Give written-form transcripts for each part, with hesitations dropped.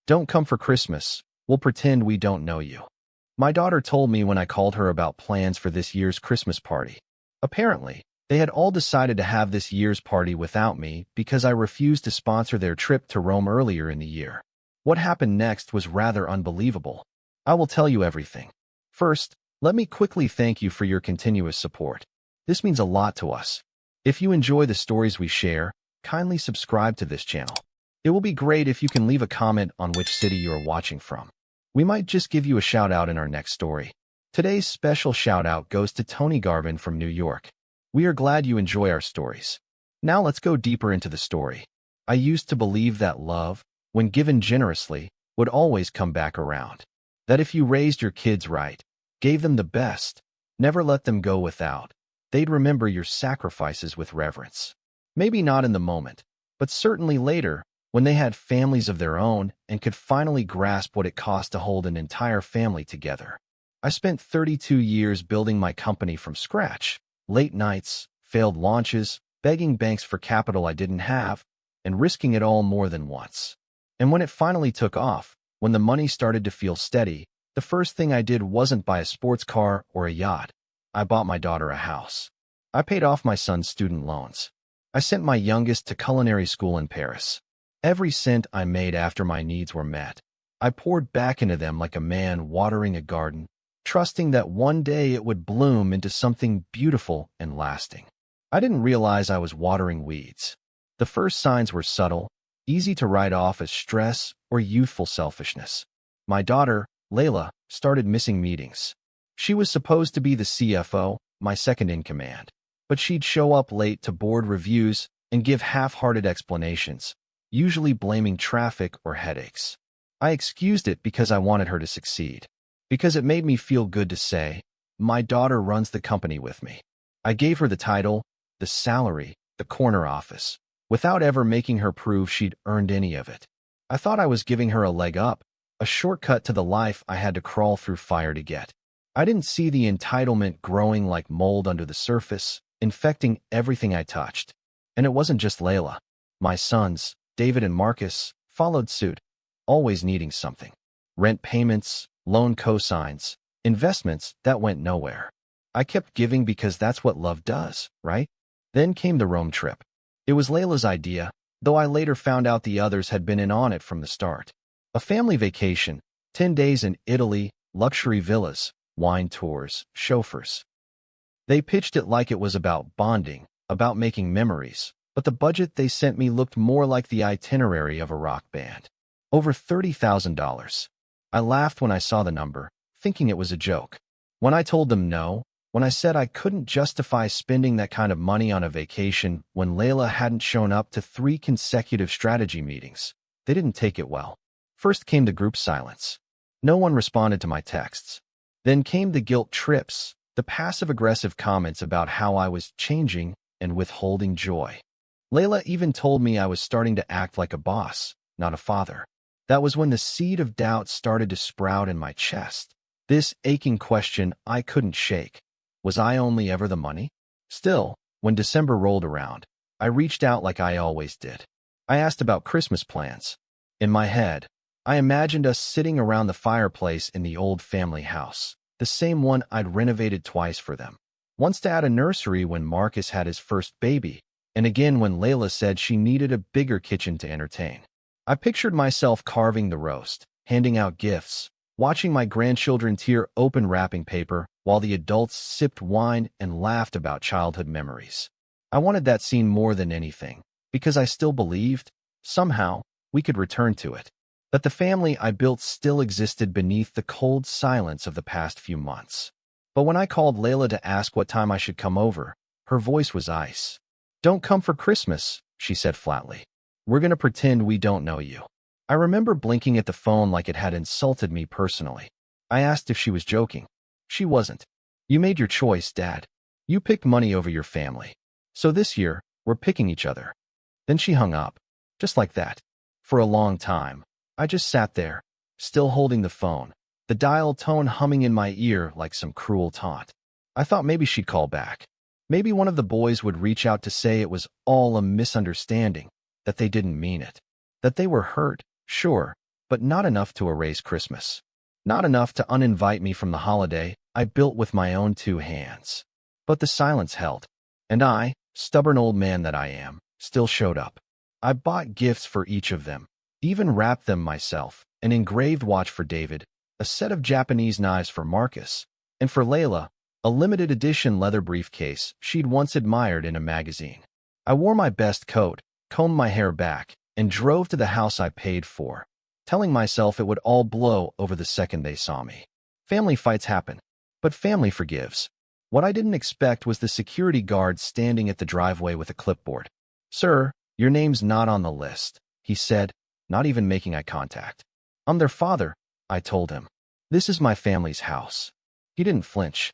Don't come for Christmas. We'll pretend we don't know you. My daughter told me when I called her about plans for this year's Christmas party. Apparently, they had all decided to have this year's party without me because I refused to sponsor their trip to Rome earlier in the year. What happened next was rather unbelievable. I will tell you everything. First, let me quickly thank you for your continuous support. This means a lot to us. If you enjoy the stories we share, kindly subscribe to this channel. It will be great if you can leave a comment on which city you are watching from. We might just give you a shout out in our next story. Today's special shout out goes to Tony Garvin from New York. We are glad you enjoy our stories. Now let's go deeper into the story. I used to believe that love, when given generously, would always come back around. That if you raised your kids right, gave them the best, never let them go without, they'd remember your sacrifices with reverence. Maybe not in the moment, but certainly later, when they had families of their own and could finally grasp what it cost to hold an entire family together. I spent 32 years building my company from scratch. Late nights, failed launches, begging banks for capital I didn't have, and risking it all more than once. And when it finally took off, when the money started to feel steady, the first thing I did wasn't buy a sports car or a yacht. I bought my daughter a house. I paid off my son's student loans. I sent my youngest to culinary school in Paris. Every cent I made after my needs were met, I poured back into them like a man watering a garden, trusting that one day it would bloom into something beautiful and lasting. I didn't realize I was watering weeds. The first signs were subtle, easy to write off as stress or youthful selfishness. My daughter, Layla, started missing meetings. She was supposed to be the CFO, my second in command, but she'd show up late to board reviews and give half-hearted explanations, usually blaming traffic or headaches. I excused it because I wanted her to succeed, because it made me feel good to say, my daughter runs the company with me. I gave her the title, the salary, the corner office, without ever making her prove she'd earned any of it. I thought I was giving her a leg up, a shortcut to the life I had to crawl through fire to get. I didn't see the entitlement growing like mold under the surface, infecting everything I touched. And it wasn't just Layla. My sons, David and Marcus, followed suit, always needing something. Rent payments, loan cosigns, investments that went nowhere. I kept giving because that's what love does, right? Then came the Rome trip. It was Layla's idea, though I later found out the others had been in on it from the start. A family vacation, 10 days in Italy, luxury villas, wine tours, chauffeurs. They pitched it like it was about bonding, about making memories, but the budget they sent me looked more like the itinerary of a rock band. Over $30,000. I laughed when I saw the number, thinking it was a joke. When I told them no, when I said I couldn't justify spending that kind of money on a vacation when Layla hadn't shown up to 3 consecutive strategy meetings, they didn't take it well. First came the group silence. No one responded to my texts. Then came the guilt trips, the passive-aggressive comments about how I was changing and withholding joy. Layla even told me I was starting to act like a boss, not a father. That was when the seed of doubt started to sprout in my chest. This aching question I couldn't shake. Was I only ever the money? Still, when December rolled around, I reached out like I always did. I asked about Christmas plans. In my head, I imagined us sitting around the fireplace in the old family house, the same one I'd renovated twice for them. Once to add a nursery when Marcus had his first baby, and again when Layla said she needed a bigger kitchen to entertain. I pictured myself carving the roast, handing out gifts, watching my grandchildren tear open wrapping paper while the adults sipped wine and laughed about childhood memories. I wanted that scene more than anything, because I still believed, somehow, we could return to it. That the family I built still existed beneath the cold silence of the past few months. But when I called Layla to ask what time I should come over, her voice was ice. "Don't come for Christmas," she said flatly. "We're going to pretend we don't know you." I remember blinking at the phone like it had insulted me personally. I asked if she was joking. She wasn't. "You made your choice, Dad. You picked money over your family. So this year, we're picking each other." Then she hung up. Just like that. For a long time, I just sat there, still holding the phone, the dial tone humming in my ear like some cruel taunt. I thought maybe she'd call back. Maybe one of the boys would reach out to say it was all a misunderstanding, that they didn't mean it, that they were hurt, sure, but not enough to erase Christmas. Not enough to uninvite me from the holiday I built with my own 2 hands. But the silence held, and I, stubborn old man that I am, still showed up. I bought gifts for each of them, even wrapped them myself, an engraved watch for David, a set of Japanese knives for Marcus, and for Layla, a limited edition leather briefcase she'd once admired in a magazine. I wore my best coat, combed my hair back, and drove to the house I paid for, telling myself it would all blow over the second they saw me. Family fights happen, but family forgives. What I didn't expect was the security guard standing at the driveway with a clipboard. "Sir, your name's not on the list," he said, not even making eye contact. "I'm their father," I told him. "This is my family's house." He didn't flinch.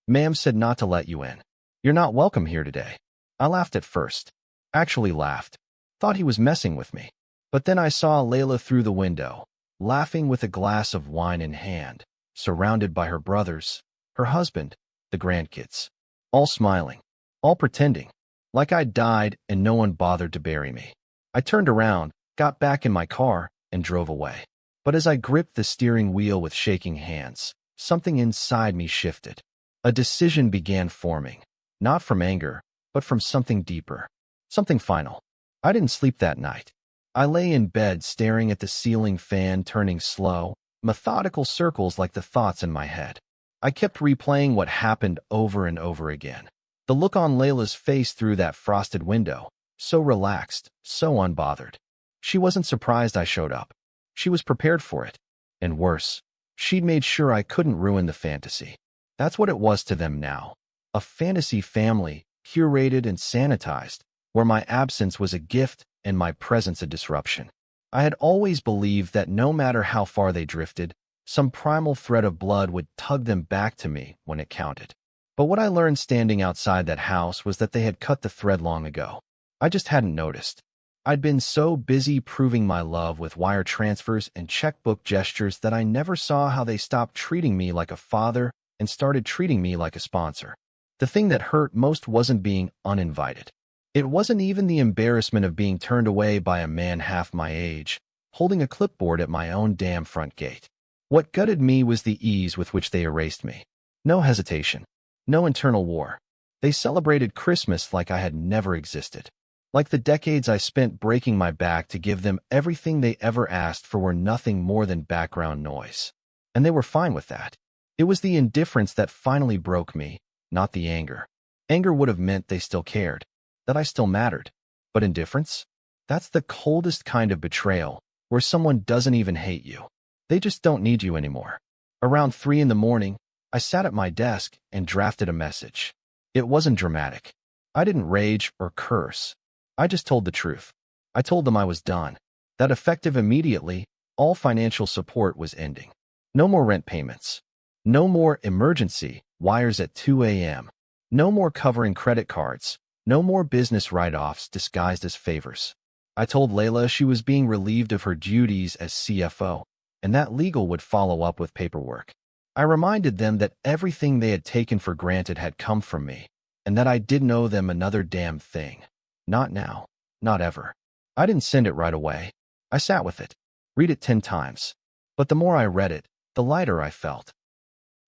"Ma'am said not to let you in. You're not welcome here today." I laughed at first. Actually laughed. Thought he was messing with me. But then I saw Layla through the window, laughing with a glass of wine in hand, surrounded by her brothers, her husband, the grandkids. All smiling. All pretending. Like I'd died and no one bothered to bury me. I turned around, got back in my car, and drove away. But as I gripped the steering wheel with shaking hands, something inside me shifted. A decision began forming. Not from anger, but from something deeper. Something final. I didn't sleep that night. I lay in bed staring at the ceiling fan turning slow, methodical circles like the thoughts in my head. I kept replaying what happened over and over again. The look on Layla's face through that frosted window, so relaxed, so unbothered. She wasn't surprised I showed up. She was prepared for it. And worse, she'd made sure I couldn't ruin the fantasy. That's what it was to them now. A fantasy family, curated and sanitized, where my absence was a gift and my presence a disruption. I had always believed that no matter how far they drifted, some primal thread of blood would tug them back to me when it counted. But what I learned standing outside that house was that they had cut the thread long ago. I just hadn't noticed. I'd been so busy proving my love with wire transfers and checkbook gestures that I never saw how they stopped treating me like a father and started treating me like a sponsor. The thing that hurt most wasn't being uninvited. It wasn't even the embarrassment of being turned away by a man half my age, holding a clipboard at my own damn front gate. What gutted me was the ease with which they erased me. No hesitation. No internal war. They celebrated Christmas like I had never existed. Like the decades I spent breaking my back to give them everything they ever asked for were nothing more than background noise. And they were fine with that. It was the indifference that finally broke me, not the anger. Anger would have meant they still cared, that I still mattered. But indifference? That's the coldest kind of betrayal, where someone doesn't even hate you. They just don't need you anymore. Around 3 in the morning, I sat at my desk and drafted a message. It wasn't dramatic. I didn't rage or curse. I just told the truth. I told them I was done. That effective immediately, all financial support was ending. No more rent payments. No more emergency wires at 2 a.m. No more covering credit cards. No more business write-offs disguised as favors. I told Layla she was being relieved of her duties as CFO, and that legal would follow up with paperwork. I reminded them that everything they had taken for granted had come from me, and that I didn't owe them another damn thing. Not now. Not ever. I didn't send it right away. I sat with it. Read it 10 times. But the more I read it, the lighter I felt.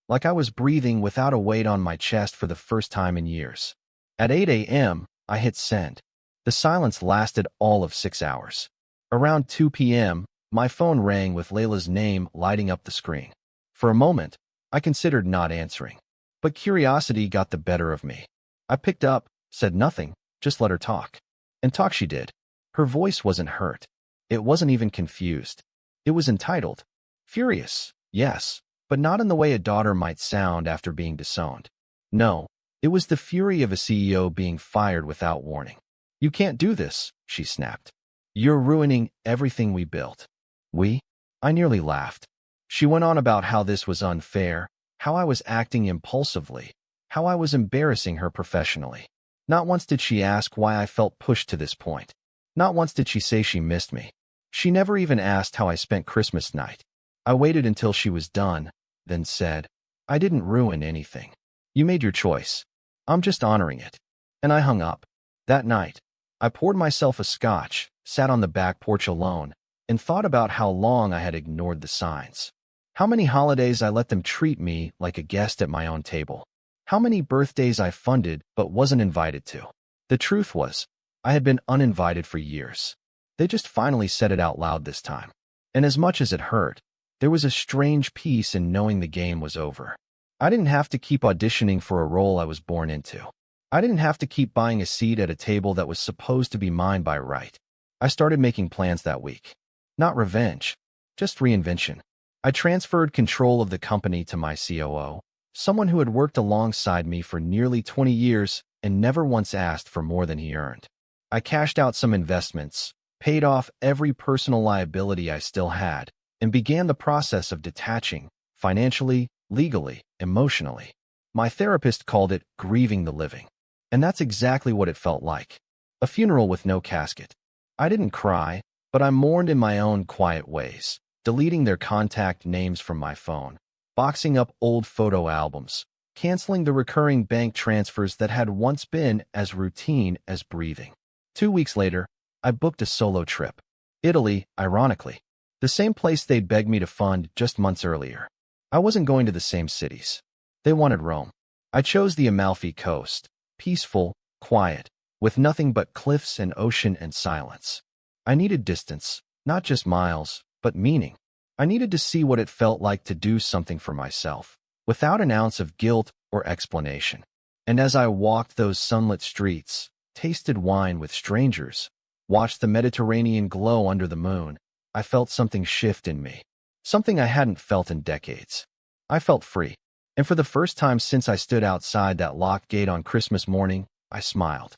Like I was breathing without a weight on my chest for the first time in years. At 8 a.m., I hit send. The silence lasted all of 6 hours. Around 2 p.m., my phone rang with Layla's name lighting up the screen. For a moment, I considered not answering. But curiosity got the better of me. I picked up, said nothing, just let her talk. And talk she did. Her voice wasn't hurt. It wasn't even confused. It was entitled. Furious, yes, but not in the way a daughter might sound after being disowned. No, it was the fury of a CEO being fired without warning. "You can't do this," she snapped. "You're ruining everything we built." We? I nearly laughed. She went on about how this was unfair, how I was acting impulsively, how I was embarrassing her professionally. Not once did she ask why I felt pushed to this point. Not once did she say she missed me. She never even asked how I spent Christmas night. I waited until she was done, then said, "I didn't ruin anything. You made your choice. I'm just honoring it." And I hung up. That night, I poured myself a scotch, sat on the back porch alone, and thought about how long I had ignored the signs. How many holidays I let them treat me like a guest at my own table. How many birthdays I funded but wasn't invited to. The truth was, I had been uninvited for years. They just finally said it out loud this time. And as much as it hurt, there was a strange peace in knowing the game was over. I didn't have to keep auditioning for a role I was born into. I didn't have to keep buying a seat at a table that was supposed to be mine by right. I started making plans that week. Not revenge, just reinvention. I transferred control of the company to my COO, someone who had worked alongside me for nearly 20 years and never once asked for more than he earned. I cashed out some investments, paid off every personal liability I still had, and began the process of detaching, financially, legally, emotionally. My therapist called it grieving the living. And that's exactly what it felt like. A funeral with no casket. I didn't cry, but I mourned in my own quiet ways, deleting their contact names from my phone, boxing up old photo albums, canceling the recurring bank transfers that had once been as routine as breathing. 2 weeks later, I booked a solo trip. Italy, ironically. The same place they'd begged me to fund just months earlier. I wasn't going to the same cities. They wanted Rome. I chose the Amalfi Coast. Peaceful, quiet, with nothing but cliffs and ocean and silence. I needed distance, not just miles, but meaning. I needed to see what it felt like to do something for myself, without an ounce of guilt or explanation. And as I walked those sunlit streets, tasted wine with strangers, watched the Mediterranean glow under the moon, I felt something shift in me. Something I hadn't felt in decades. I felt free. And for the first time since I stood outside that locked gate on Christmas morning, I smiled.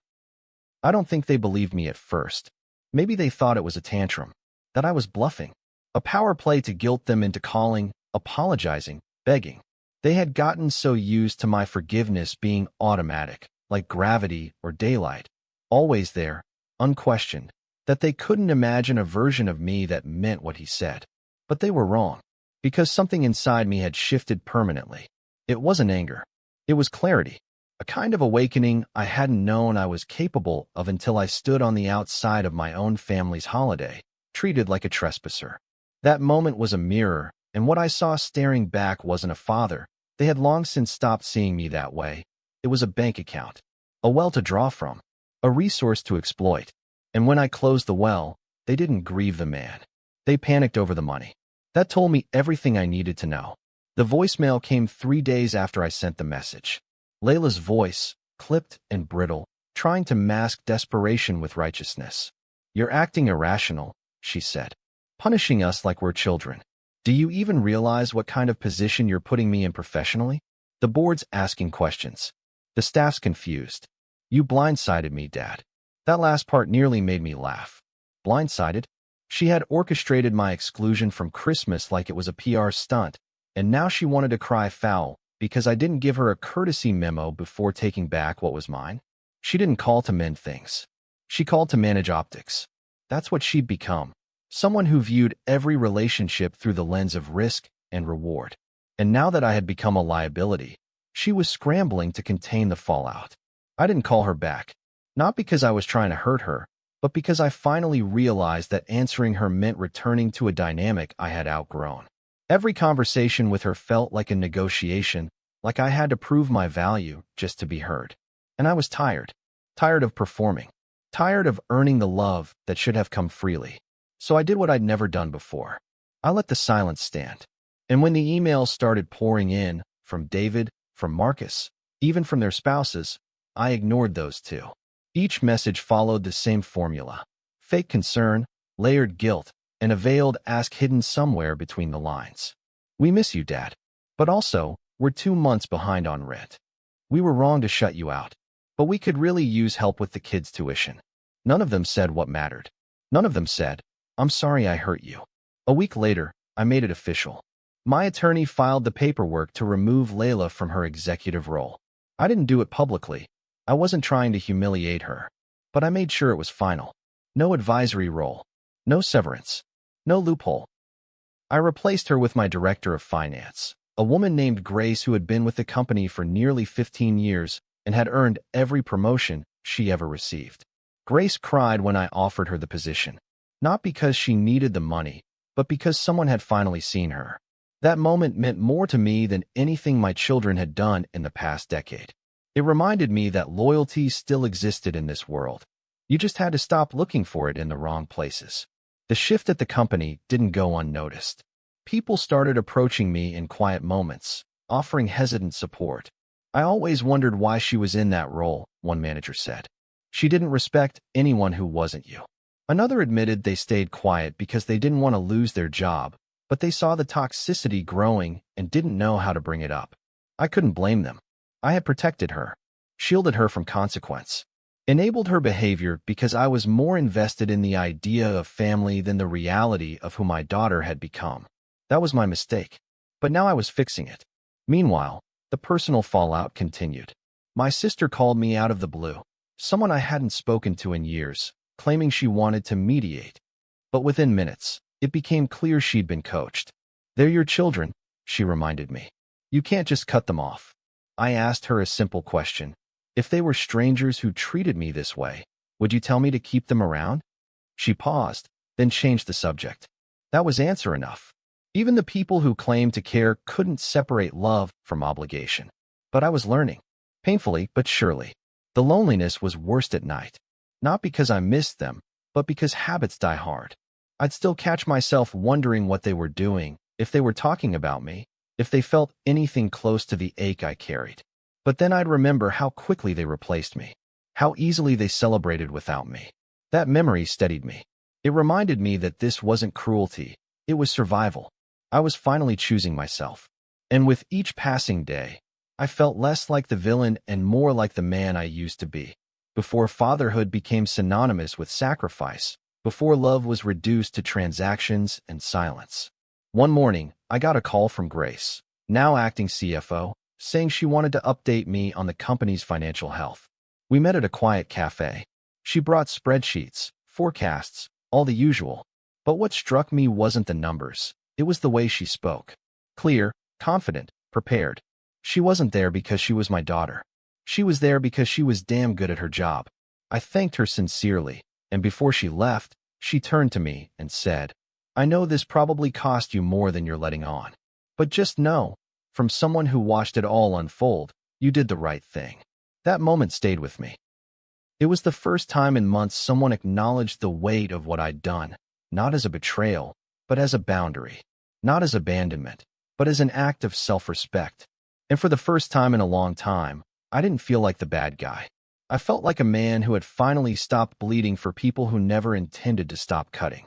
I don't think they believed me at first. Maybe they thought it was a tantrum, that I was bluffing. A power play to guilt them into calling, apologizing, begging. They had gotten so used to my forgiveness being automatic, like gravity or daylight, always there, unquestioned, that they couldn't imagine a version of me that meant what he said. But they were wrong, because something inside me had shifted permanently. It wasn't anger. It was clarity, a kind of awakening I hadn't known I was capable of until I stood on the outside of my own family's holiday, treated like a trespasser. That moment was a mirror, and what I saw staring back wasn't a father. They had long since stopped seeing me that way. It was a bank account, a well to draw from, a resource to exploit. And when I closed the well, they didn't grieve the man. They panicked over the money. That told me everything I needed to know. The voicemail came 3 days after I sent the message. Layla's voice, clipped and brittle, trying to mask desperation with righteousness. "You're acting irrational," she said. "Punishing us like we're children. Do you even realize what kind of position you're putting me in professionally? The board's asking questions. The staff's confused. You blindsided me, Dad." That last part nearly made me laugh. Blindsided? She had orchestrated my exclusion from Christmas like it was a PR stunt. And now she wanted to cry foul because I didn't give her a courtesy memo before taking back what was mine. She didn't call to mend things. She called to manage optics. That's what she'd become. Someone who viewed every relationship through the lens of risk and reward. And now that I had become a liability, she was scrambling to contain the fallout. I didn't call her back. Not because I was trying to hurt her, but because I finally realized that answering her meant returning to a dynamic I had outgrown. Every conversation with her felt like a negotiation, like I had to prove my value just to be heard. And I was tired. Tired of performing. Tired of earning the love that should have come freely. So I did what I'd never done before. I let the silence stand. And when the emails started pouring in, from David, from Marcus, even from their spouses, I ignored those too. Each message followed the same formula. Fake concern, layered guilt, and a veiled ask hidden somewhere between the lines. "We miss you, Dad. But also, we're 2 months behind on rent. We were wrong to shut you out. But we could really use help with the kids' tuition." None of them said what mattered. None of them said, "I'm sorry I hurt you." A week later, I made it official. My attorney filed the paperwork to remove Layla from her executive role. I didn't do it publicly. I wasn't trying to humiliate her. But I made sure it was final. No advisory role. No severance. No loophole. I replaced her with my director of finance, a woman named Grace who had been with the company for nearly 15 years and had earned every promotion she ever received. Grace cried when I offered her the position. Not because she needed the money, but because someone had finally seen her. That moment meant more to me than anything my children had done in the past decade. It reminded me that loyalty still existed in this world. You just had to stop looking for it in the wrong places. The shift at the company didn't go unnoticed. People started approaching me in quiet moments, offering hesitant support. I always wondered why she was in that role, one manager said. She didn't respect anyone who wasn't you. Another admitted they stayed quiet because they didn't want to lose their job, but they saw the toxicity growing and didn't know how to bring it up. I couldn't blame them. I had protected her, shielded her from consequence, enabled her behavior because I was more invested in the idea of family than the reality of who my daughter had become. That was my mistake, but now I was fixing it. Meanwhile, the personal fallout continued. My sister called me out of the blue, someone I hadn't spoken to in years, claiming she wanted to mediate. But within minutes, it became clear she'd been coached. "They're your children," she reminded me. "You can't just cut them off." I asked her a simple question. If they were strangers who treated me this way, would you tell me to keep them around? She paused, then changed the subject. That was answer enough. Even the people who claimed to care couldn't separate love from obligation. But I was learning, painfully but surely. The loneliness was worst at night. Not because I missed them, but because habits die hard. I'd still catch myself wondering what they were doing, if they were talking about me, if they felt anything close to the ache I carried. But then I'd remember how quickly they replaced me, how easily they celebrated without me. That memory steadied me. It reminded me that this wasn't cruelty, it was survival. I was finally choosing myself. And with each passing day, I felt less like the villain and more like the man I used to be. Before fatherhood became synonymous with sacrifice, before love was reduced to transactions and silence. One morning, I got a call from Grace, now acting CFO, saying she wanted to update me on the company's financial health. We met at a quiet cafe. She brought spreadsheets, forecasts, all the usual. But what struck me wasn't the numbers. It was the way she spoke. Clear, confident, prepared. She wasn't there because she was my daughter. She was there because she was damn good at her job. I thanked her sincerely, and before she left, she turned to me and said, "I know this probably cost you more than you're letting on. But just know, from someone who watched it all unfold, you did the right thing." That moment stayed with me. It was the first time in months someone acknowledged the weight of what I'd done, not as a betrayal, but as a boundary. Not as abandonment, but as an act of self-respect. And for the first time in a long time, I didn't feel like the bad guy. I felt like a man who had finally stopped bleeding for people who never intended to stop cutting.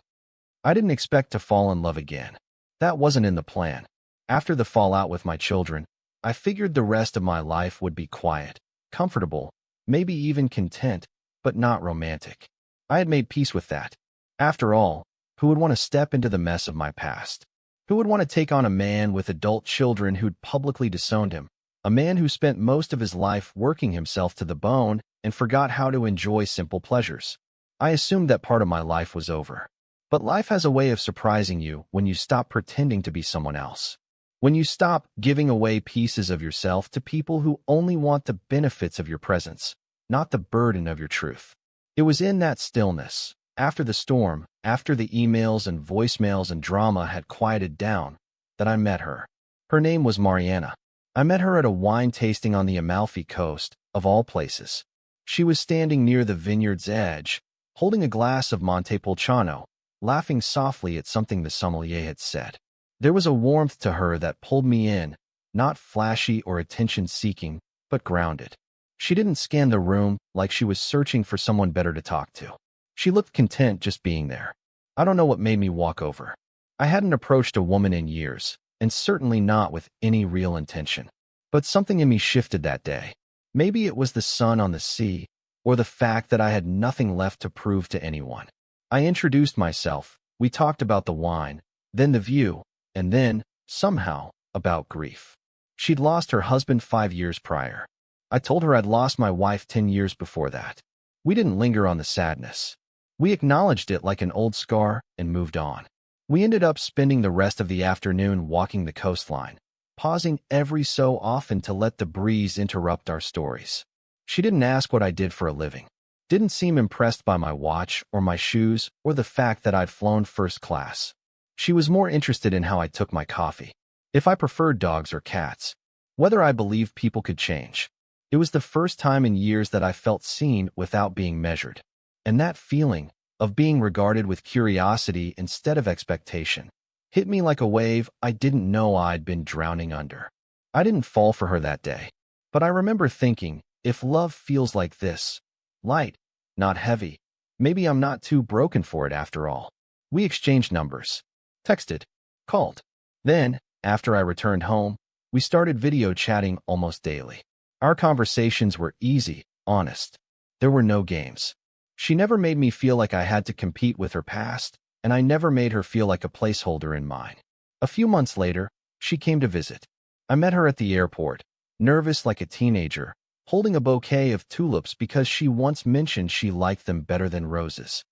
I didn't expect to fall in love again. That wasn't in the plan. After the fallout with my children, I figured the rest of my life would be quiet, comfortable, maybe even content, but not romantic. I had made peace with that. After all, who would want to step into the mess of my past? Who would want to take on a man with adult children who'd publicly disowned him? A man who spent most of his life working himself to the bone and forgot how to enjoy simple pleasures. I assumed that part of my life was over. But life has a way of surprising you when you stop pretending to be someone else. When you stop giving away pieces of yourself to people who only want the benefits of your presence, not the burden of your truth. It was in that stillness, after the storm, after the emails and voicemails and drama had quieted down, that I met her. Her name was Mariana. I met her at a wine tasting on the Amalfi Coast, of all places. She was standing near the vineyard's edge, holding a glass of Montepulciano, laughing softly at something the sommelier had said. There was a warmth to her that pulled me in, not flashy or attention-seeking, but grounded. She didn't scan the room like she was searching for someone better to talk to. She looked content just being there. I don't know what made me walk over. I hadn't approached a woman in years, and certainly not with any real intention. But something in me shifted that day. Maybe it was the sun on the sea, or the fact that I had nothing left to prove to anyone. I introduced myself, we talked about the wine, then the view, and then, somehow, about grief. She'd lost her husband 5 years prior. I told her I'd lost my wife 10 years before that. We didn't linger on the sadness. We acknowledged it like an old scar and moved on. We ended up spending the rest of the afternoon walking the coastline, pausing every so often to let the breeze interrupt our stories. She didn't ask what I did for a living. Didn't seem impressed by my watch or my shoes or the fact that I'd flown first class. She was more interested in how I took my coffee, if I preferred dogs or cats, whether I believed people could change. It was the first time in years that I felt seen without being measured. And that feeling of being regarded with curiosity instead of expectation hit me like a wave I didn't know I'd been drowning under. I didn't fall for her that day, but I remember thinking, if love feels like this, light, not heavy, maybe I'm not too broken for it after all. We exchanged numbers, texted, called. Then, after I returned home, we started video chatting almost daily. Our conversations were easy, honest. There were no games. She never made me feel like I had to compete with her past, and I never made her feel like a placeholder in mine. A few months later, she came to visit. I met her at the airport, nervous like a teenager, holding a bouquet of tulips because she once mentioned she liked them better than roses.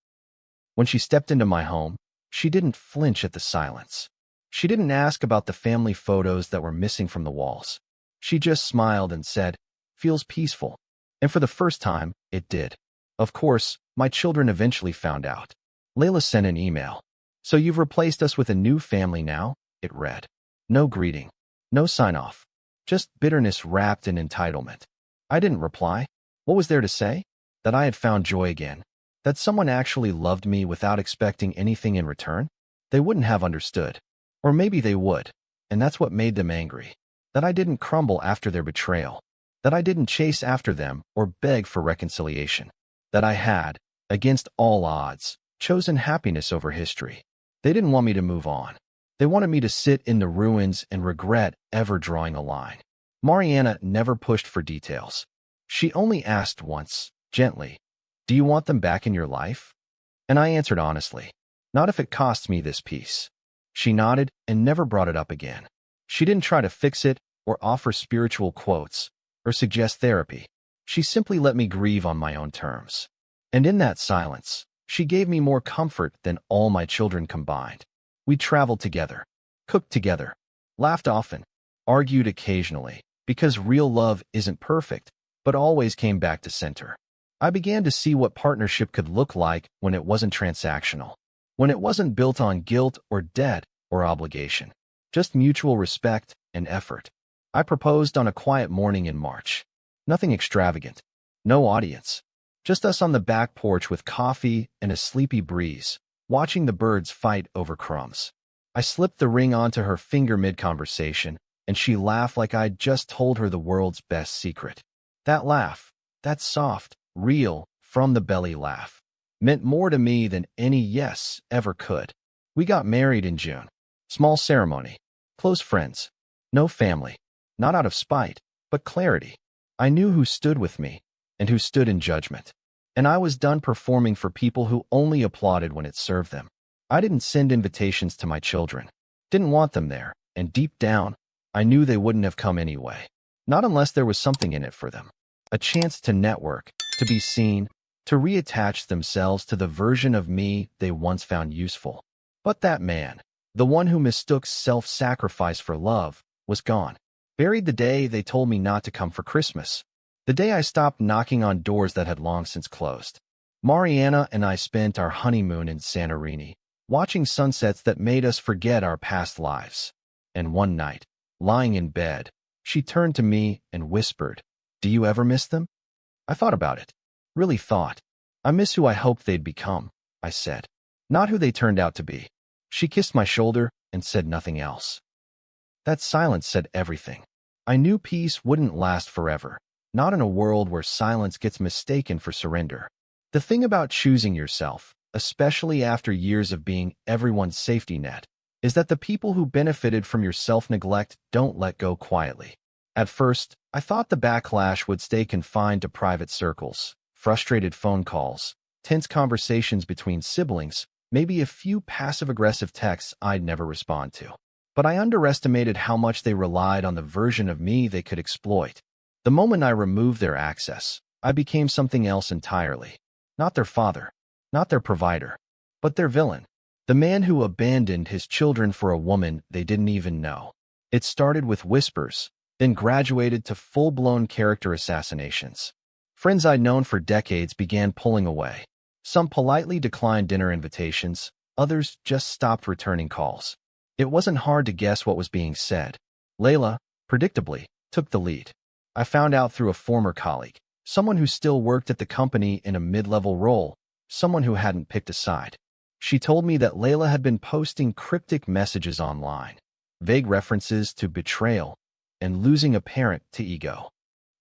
When she stepped into my home, she didn't flinch at the silence. She didn't ask about the family photos that were missing from the walls. She just smiled and said, "Feels peaceful." And for the first time, it did. Of course, my children eventually found out. Layla sent an email. "So you've replaced us with a new family now?" It read. No greeting. No sign-off. Just bitterness wrapped in entitlement. I didn't reply. What was there to say? That I had found joy again. That someone actually loved me without expecting anything in return? They wouldn't have understood. Or maybe they would. And that's what made them angry. That I didn't crumble after their betrayal. That I didn't chase after them or beg for reconciliation. That I had, against all odds, chosen happiness over history. They didn't want me to move on. They wanted me to sit in the ruins and regret ever drawing a line. Mariana never pushed for details. She only asked once, gently, "Do you want them back in your life?" And I answered honestly, "Not if it costs me this peace." She nodded and never brought it up again. She didn't try to fix it or offer spiritual quotes or suggest therapy. She simply let me grieve on my own terms. And in that silence, she gave me more comfort than all my children combined. We traveled together, cooked together, laughed often, argued occasionally, because real love isn't perfect, but always came back to center. I began to see what partnership could look like when it wasn't transactional, when it wasn't built on guilt or debt or obligation, just mutual respect and effort. I proposed on a quiet morning in March. Nothing extravagant, no audience, just us on the back porch with coffee and a sleepy breeze, watching the birds fight over crumbs. I slipped the ring onto her finger mid-conversation, and she laughed like I'd just told her the world's best secret. That laugh, that soft, real, from-the-belly laugh, meant more to me than any yes ever could. We got married in June. Small ceremony. Close friends. No family. Not out of spite, but clarity. I knew who stood with me and who stood in judgment. And I was done performing for people who only applauded when it served them. I didn't send invitations to my children. Didn't want them there, and deep down, I knew they wouldn't have come anyway. Not unless there was something in it for them. A chance to network, to be seen, to reattach themselves to the version of me they once found useful. But that man, the one who mistook self-sacrifice for love, was gone. Buried the day they told me not to come for Christmas. The day I stopped knocking on doors that had long since closed. Mariana and I spent our honeymoon in Santorini, watching sunsets that made us forget our past lives. And one night, lying in bed, she turned to me and whispered, "Do you ever miss them?" I thought about it. Really thought. "I miss who I hoped they'd become," I said. "Not who they turned out to be." She kissed my shoulder and said nothing else. That silence said everything. I knew peace wouldn't last forever, not in a world where silence gets mistaken for surrender. The thing about choosing yourself, especially after years of being everyone's safety net, is that the people who benefited from your self-neglect don't let go quietly. At first, I thought the backlash would stay confined to private circles, frustrated phone calls, tense conversations between siblings, maybe a few passive-aggressive texts I'd never respond to. But I underestimated how much they relied on the version of me they could exploit. The moment I removed their access, I became something else entirely. Not their father, not their provider, but their villain. The man who abandoned his children for a woman they didn't even know. It started with whispers, then graduated to full-blown character assassinations. Friends I'd known for decades began pulling away. Some politely declined dinner invitations, others just stopped returning calls. It wasn't hard to guess what was being said. Layla, predictably, took the lead. I found out through a former colleague, someone who still worked at the company in a mid-level role, someone who hadn't picked a side. She told me that Layla had been posting cryptic messages online, vague references to betrayal, and losing a parent to ego.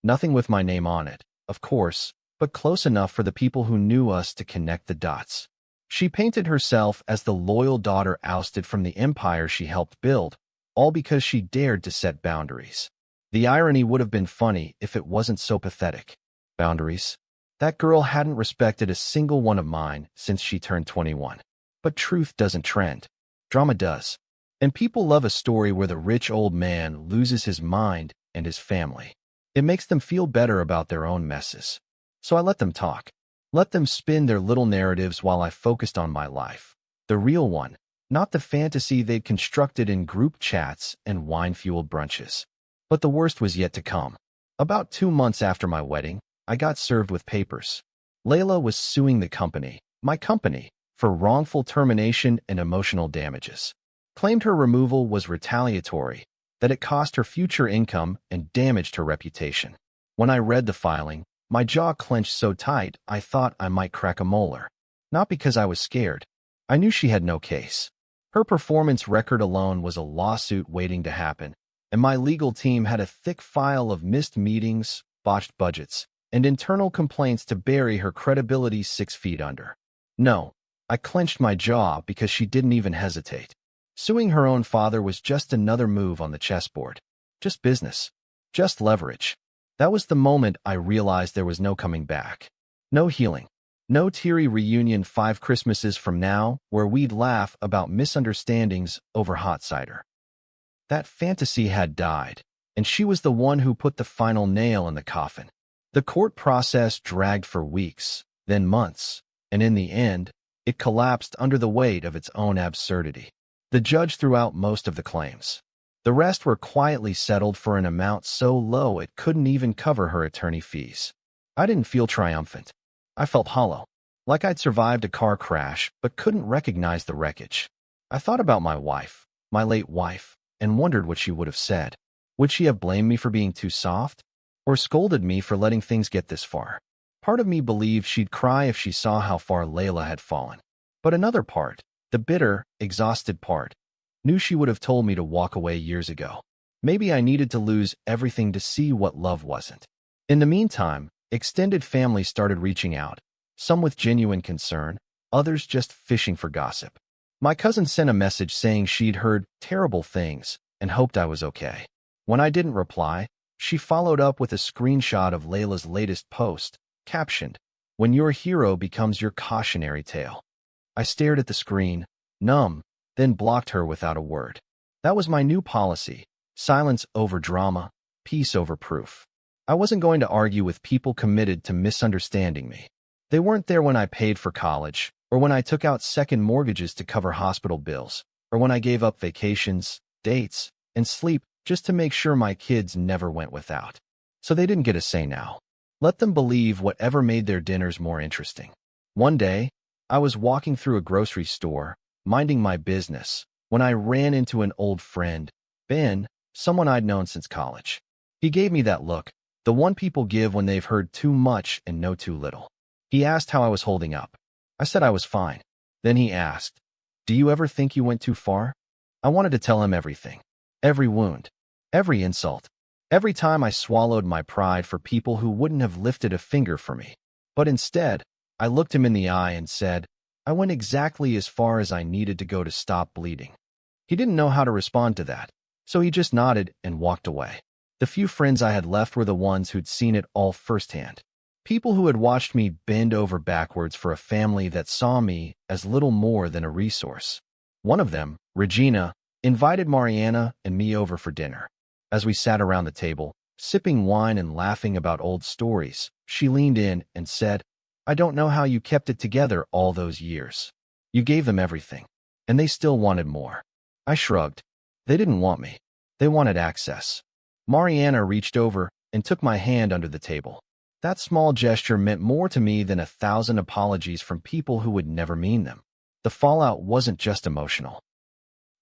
Nothing with my name on it, of course, but close enough for the people who knew us to connect the dots. She painted herself as the loyal daughter ousted from the empire she helped build, all because she dared to set boundaries. The irony would have been funny if it wasn't so pathetic. Boundaries? That girl hadn't respected a single one of mine since she turned 21. But truth doesn't trend. Drama does. And people love a story where the rich old man loses his mind and his family. It makes them feel better about their own messes. So I let them talk. Let them spin their little narratives while I focused on my life. The real one, not the fantasy they'd constructed in group chats and wine-fueled brunches. But the worst was yet to come. About 2 months after my wedding, I got served with papers. Layla was suing the company, my company, for wrongful termination and emotional damages. Claimed her removal was retaliatory, that it cost her future income and damaged her reputation. When I read the filing, my jaw clenched so tight I thought I might crack a molar. Not because I was scared. I knew she had no case. Her performance record alone was a lawsuit waiting to happen, and my legal team had a thick file of missed meetings, botched budgets, and internal complaints to bury her credibility 6 feet under. No, I clenched my jaw because she didn't even hesitate. Suing her own father was just another move on the chessboard. Just business. Just leverage. That was the moment I realized there was no coming back. No healing. No teary reunion 5 Christmases from now where we'd laugh about misunderstandings over hot cider. That fantasy had died, and she was the one who put the final nail in the coffin. The court process dragged for weeks, then months, and in the end, it collapsed under the weight of its own absurdity. The judge threw out most of the claims. The rest were quietly settled for an amount so low it couldn't even cover her attorney fees. I didn't feel triumphant. I felt hollow, like I'd survived a car crash but couldn't recognize the wreckage. I thought about my wife, my late wife, and wondered what she would have said. Would she have blamed me for being too soft? Or scolded me for letting things get this far? Part of me believed she'd cry if she saw how far Layla had fallen. But another part, the bitter, exhausted part, knew she would have told me to walk away years ago. Maybe I needed to lose everything to see what love wasn't. In the meantime, extended family started reaching out, some with genuine concern, others just fishing for gossip. My cousin sent a message saying she'd heard terrible things and hoped I was okay. When I didn't reply, she followed up with a screenshot of Layla's latest post, captioned, "When your hero becomes your cautionary tale." I stared at the screen, numb, then blocked her without a word. That was my new policy: silence over drama, peace over proof. I wasn't going to argue with people committed to misunderstanding me. They weren't there when I paid for college, or when I took out second mortgages to cover hospital bills, or when I gave up vacations, dates, and sleep just to make sure my kids never went without. So they didn't get a say now. Let them believe whatever made their dinners more interesting. One day, I was walking through a grocery store, minding my business, when I ran into an old friend, Ben, someone I'd known since college. He gave me that look, the one people give when they've heard too much and know too little. He asked how I was holding up. I said I was fine. Then he asked, "Do you ever think you went too far?" I wanted to tell him everything. Every wound. Every insult. Every time I swallowed my pride for people who wouldn't have lifted a finger for me. But instead, I looked him in the eye and said, "I went exactly as far as I needed to go to stop bleeding." He didn't know how to respond to that, so he just nodded and walked away. The few friends I had left were the ones who'd seen it all firsthand. People who had watched me bend over backwards for a family that saw me as little more than a resource. One of them, Regina, invited Mariana and me over for dinner. As we sat around the table, sipping wine and laughing about old stories, she leaned in and said, "I don't know how you kept it together all those years. You gave them everything, and they still wanted more." I shrugged. They didn't want me. They wanted access. Mariana reached over and took my hand under the table. That small gesture meant more to me than 1,000 apologies from people who would never mean them. The fallout wasn't just emotional.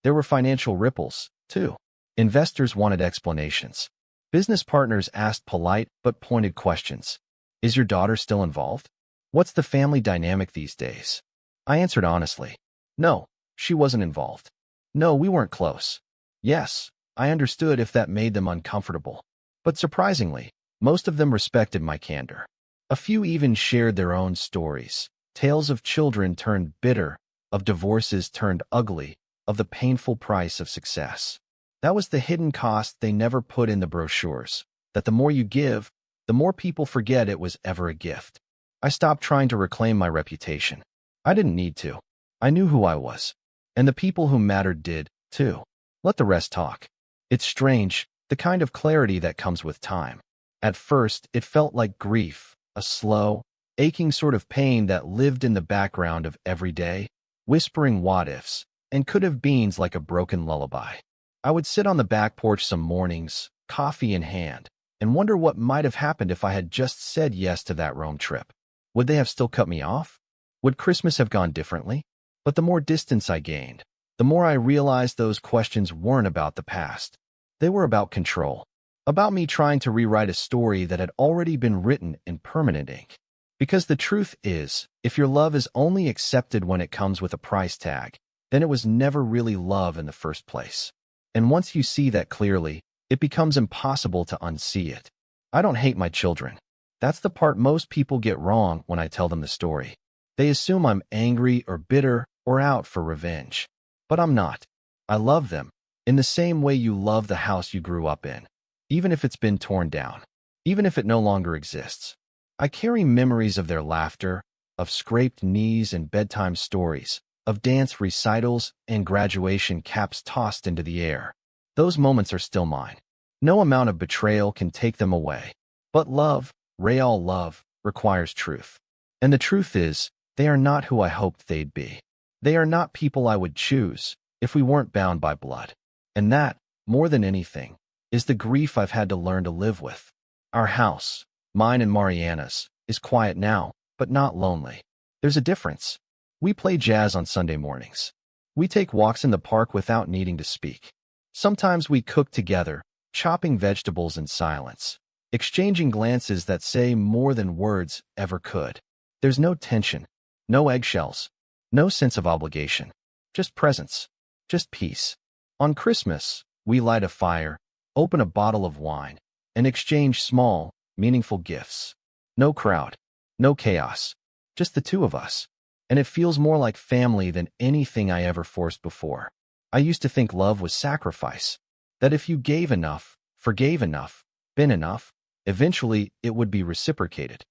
There were financial ripples, too. Investors wanted explanations. Business partners asked polite but pointed questions. Is your daughter still involved? What's the family dynamic these days? I answered honestly. No, she wasn't involved. No, we weren't close. Yes, I understood if that made them uncomfortable. But surprisingly, most of them respected my candor. A few even shared their own stories. Tales of children turned bitter, of divorces turned ugly, of the painful price of success. That was the hidden cost they never put in the brochures, that the more you give, the more people forget it was ever a gift. I stopped trying to reclaim my reputation. I didn't need to. I knew who I was. And the people who mattered did, too. Let the rest talk. It's strange, the kind of clarity that comes with time. At first, it felt like grief, a slow, aching sort of pain that lived in the background of every day, whispering what-ifs, and could-have-beens like a broken lullaby. I would sit on the back porch some mornings, coffee in hand, and wonder what might have happened if I had just said yes to that Rome trip. Would they have still cut me off? Would Christmas have gone differently? But the more distance I gained, the more I realized those questions weren't about the past. They were about control, about me trying to rewrite a story that had already been written in permanent ink. Because the truth is, if your love is only accepted when it comes with a price tag, then it was never really love in the first place. And once you see that clearly, it becomes impossible to unsee it. I don't hate my children. That's the part most people get wrong when I tell them the story. They assume I'm angry or bitter or out for revenge. But I'm not. I love them, in the same way you love the house you grew up in, even if it's been torn down, even if it no longer exists. I carry memories of their laughter, of scraped knees and bedtime stories, of dance recitals and graduation caps tossed into the air. Those moments are still mine. No amount of betrayal can take them away. But love, real love, requires truth. And the truth is, they are not who I hoped they'd be. They are not people I would choose if we weren't bound by blood. And that, more than anything, is the grief I've had to learn to live with. Our house, mine and Mariana's, is quiet now, but not lonely. There's a difference. We play jazz on Sunday mornings. We take walks in the park without needing to speak. Sometimes we cook together, chopping vegetables in silence, exchanging glances that say more than words ever could. There's no tension, no eggshells, no sense of obligation, just presence, just peace. On Christmas, we light a fire, open a bottle of wine, and exchange small, meaningful gifts. No crowd, no chaos, just the two of us. And it feels more like family than anything I ever forced before. I used to think love was sacrifice, that if you gave enough, forgave enough, been enough, eventually it would be reciprocated.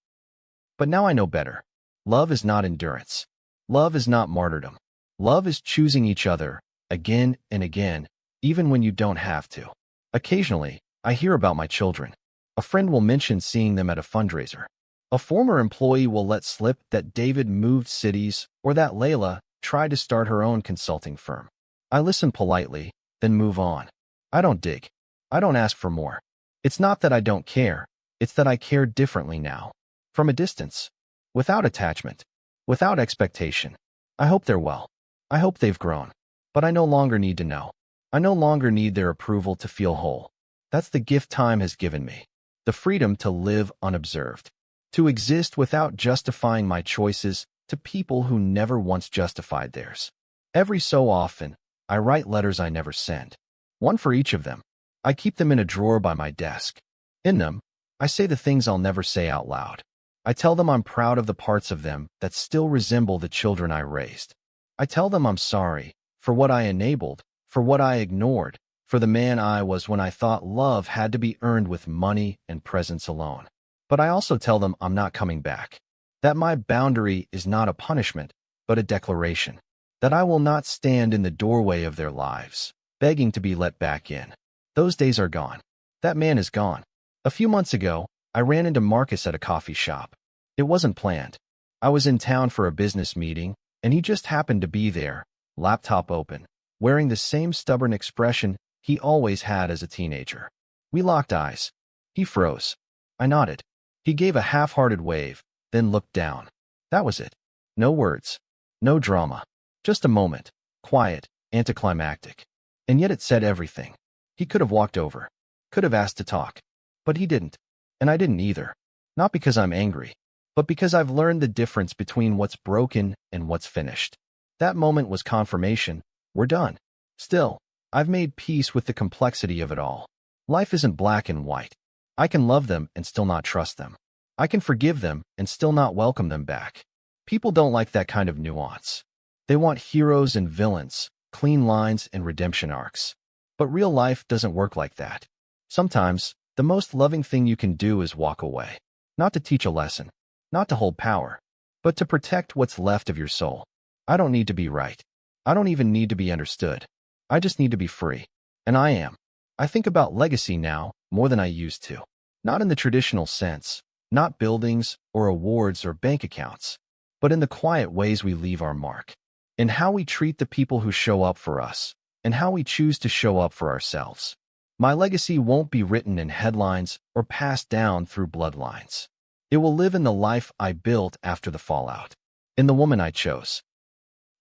But now I know better. Love is not endurance. Love is not martyrdom. Love is choosing each other, again and again, even when you don't have to. Occasionally, I hear about my children. A friend will mention seeing them at a fundraiser. A former employee will let slip that David moved cities or that Layla tried to start her own consulting firm. I listen politely, then move on. I don't dig. I don't ask for more. It's not that I don't care. It's that I care differently now. From a distance. Without attachment. Without expectation. I hope they're well. I hope they've grown. But I no longer need to know. I no longer need their approval to feel whole. That's the gift time has given me. The freedom to live unobserved. To exist without justifying my choices to people who never once justified theirs. Every so often, I write letters I never send. One for each of them. I keep them in a drawer by my desk. In them, I say the things I'll never say out loud. I tell them I'm proud of the parts of them that still resemble the children I raised. I tell them I'm sorry for what I enabled, for what I ignored, for the man I was when I thought love had to be earned with money and presence alone. But I also tell them I'm not coming back. That my boundary is not a punishment, but a declaration. That I will not stand in the doorway of their lives, begging to be let back in. Those days are gone. That man is gone. A few months ago, I ran into Marcus at a coffee shop. It wasn't planned. I was in town for a business meeting, and he just happened to be there, laptop open, wearing the same stubborn expression he always had as a teenager. We locked eyes. He froze. I nodded. He gave a half-hearted wave, then looked down. That was it. No words. No drama. Just a moment. Quiet, anticlimactic. And yet it said everything. He could have walked over. Could have asked to talk. But he didn't. And I didn't either. Not because I'm angry, but because I've learned the difference between what's broken and what's finished. That moment was confirmation. We're done. Still, I've made peace with the complexity of it all. Life isn't black and white. I can love them and still not trust them. I can forgive them and still not welcome them back. People don't like that kind of nuance. They want heroes and villains, clean lines and redemption arcs. But real life doesn't work like that. Sometimes, the most loving thing you can do is walk away. Not to teach a lesson, not to hold power, but to protect what's left of your soul. I don't need to be right. I don't even need to be understood. I just need to be free. And I am. I think about legacy now more than I used to. Not in the traditional sense, not buildings or awards or bank accounts, but in the quiet ways we leave our mark. In how we treat the people who show up for us, and how we choose to show up for ourselves. My legacy won't be written in headlines or passed down through bloodlines. It will live in the life I built after the fallout, in the woman I chose,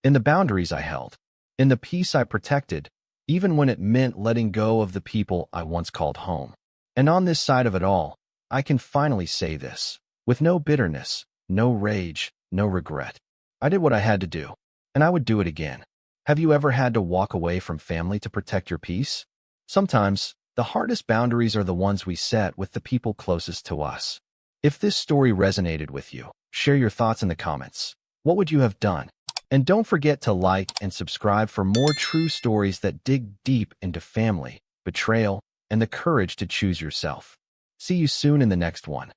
in the boundaries I held, in the peace I protected, even when it meant letting go of the people I once called home. And on this side of it all, I can finally say this, with no bitterness, no rage, no regret. I did what I had to do, and I would do it again. Have you ever had to walk away from family to protect your peace? Sometimes, the hardest boundaries are the ones we set with the people closest to us. If this story resonated with you, share your thoughts in the comments. What would you have done? And don't forget to like and subscribe for more true stories that dig deep into family, betrayal, and the courage to choose yourself. See you soon in the next one.